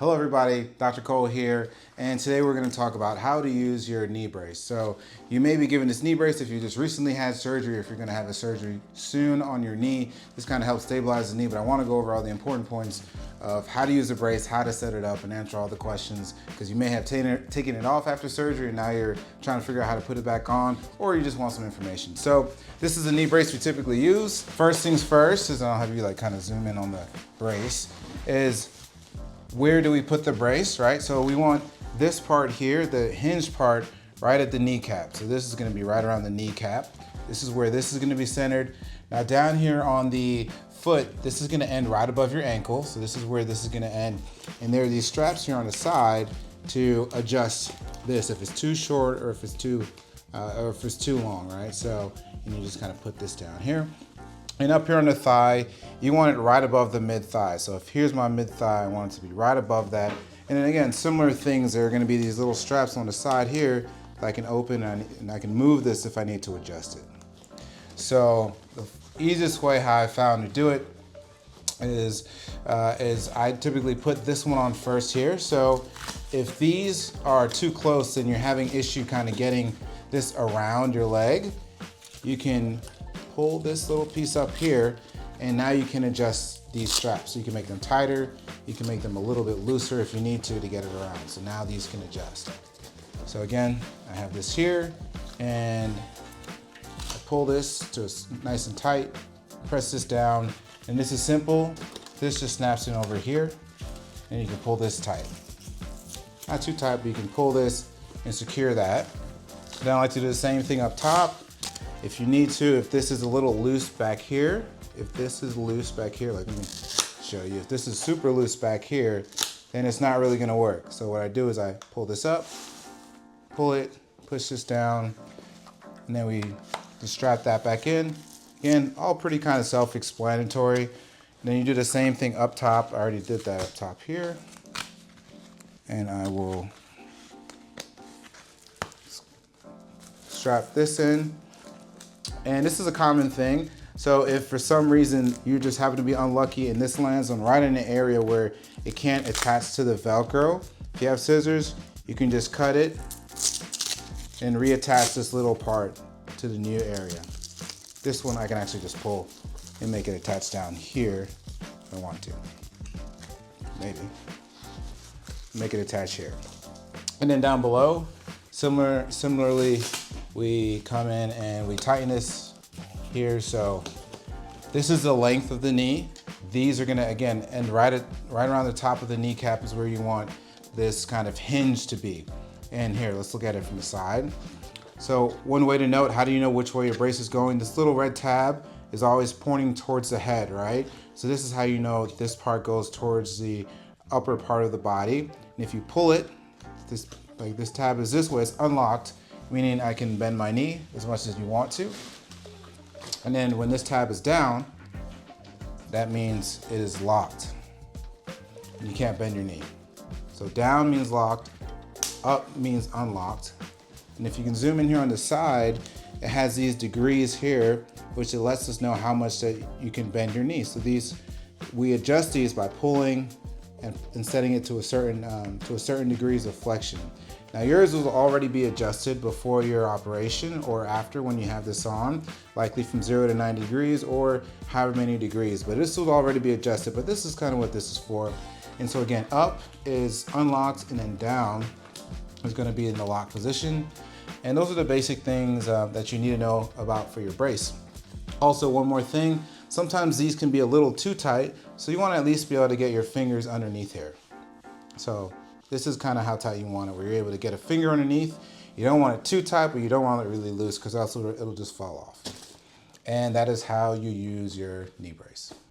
Hello everybody, Dr. Cole here, and today we're going to talk about how to use your knee brace. So you may be given this knee brace if you just recently had surgery, if you're going to have a surgery soon on your knee. This kind of helps stabilize the knee, but I want to go over all the important points of how to use the brace, how to set it up, and answer all the questions, because you may have taken it off after surgery and now you're trying to figure out how to put it back on, or you just want some information. So this is a knee brace we typically use. First things first is, I'll have you like kind of zoom in on the brace, is where do we put the brace, right? So we want this part here, the hinge part, right at the kneecap. So this is gonna be right around the kneecap. This is where this is gonna be centered. Now down here on the foot, this is gonna end right above your ankle. So this is where this is gonna end. And there are these straps here on the side to adjust this if it's too short or if it's too long, right? So you just kind of put this down here. And up here on the thigh, you want it right above the mid-thigh. So if here's my mid-thigh, I want it to be right above that. And then again, similar things, there are gonna be these little straps on the side here that I can open and I can move this if I need to adjust it. So the easiest way how I found to do it is I typically put this one on first here. So if these are too close and you're having issue kind of getting this around your leg, you can pull this little piece up here, and now you can adjust these straps. So you can make them tighter, you can make them a little bit looser if you need to get it around. So now these can adjust. So again, I have this here, and I pull this to nice and tight, press this down, and this is simple. This just snaps in over here, and you can pull this tight. Not too tight, but you can pull this and secure that. Then I like to do the same thing up top. If you need to, if this is a little loose back here, let me show you. If this is super loose back here, then it's not really gonna work. So what I do is I pull this up, pull it, push this down, and then we just strap that back in. Again, all pretty kind of self-explanatory. Then you do the same thing up top. I already did that up top here. And I will strap this in. And this is a common thing. So if for some reason you just happen to be unlucky and this lands on right in the area where it can't attach to the Velcro, if you have scissors, you can just cut it and reattach this little part to the new area. This one I can actually just pull and make it attach down here if I want to. Maybe. Make it attach here. And then down below, similarly, we come in and we tighten this here. So this is the length of the knee. These are gonna, again, end right around the top of the kneecap is where you want this kind of hinge to be. And here, let's look at it from the side. So one way to note, how do you know which way your brace is going? This little red tab is always pointing towards the head, right? So this is how you know this part goes towards the upper part of the body. And if you pull it, this tab is this way, it's unlocked, meaning I can bend my knee as much as you want to. And then when this tab is down, that means it is locked. You can't bend your knee. So down means locked, up means unlocked. And if you can zoom in here on the side, it has these degrees here, which it lets us know how much that you can bend your knee. So we adjust these by pulling and setting it to a certain degrees of flexion. Now yours will already be adjusted before your operation or after when you have this on, likely from 0 to 90 degrees or however many degrees, but this will already be adjusted, but this is kind of what this is for. And so again, up is unlocked and then down is gonna be in the lock position. And those are the basic things that you need to know about for your brace. Also, one more thing, sometimes these can be a little too tight, so you wanna at least be able to get your fingers underneath here. So this is kind of how tight you want it, where you're able to get a finger underneath. You don't want it too tight, but you don't want it really loose because else it'll just fall off. And that is how you use your knee brace.